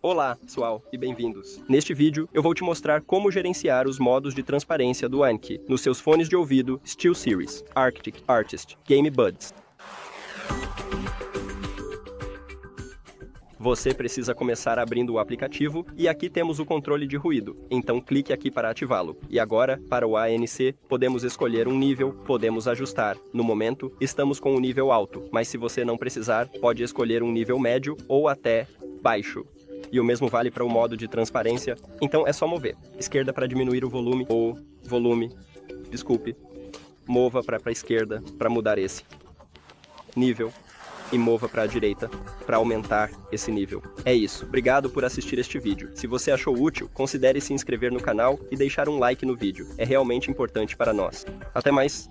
Olá, pessoal, e bem-vindos. Neste vídeo, eu vou te mostrar como gerenciar os modos de transparência do ANC nos seus fones de ouvido STEELSERIES Arctis GameBuds. Você precisa começar abrindo o aplicativo e aqui temos o controle de ruído, então clique aqui para ativá-lo. E agora, para o ANC, podemos escolher um nível, podemos ajustar. No momento, estamos com o nível alto, mas se você não precisar, pode escolher um nível médio ou até baixo. E o mesmo vale para o modo de transparência, então é só mover. Esquerda para diminuir o volume, ou mova para a esquerda para mudar esse. Nível. E mova para a direita, para aumentar esse nível. É isso, obrigado por assistir este vídeo. Se você achou útil, considere se inscrever no canal e deixar um like no vídeo. É realmente importante para nós. Até mais!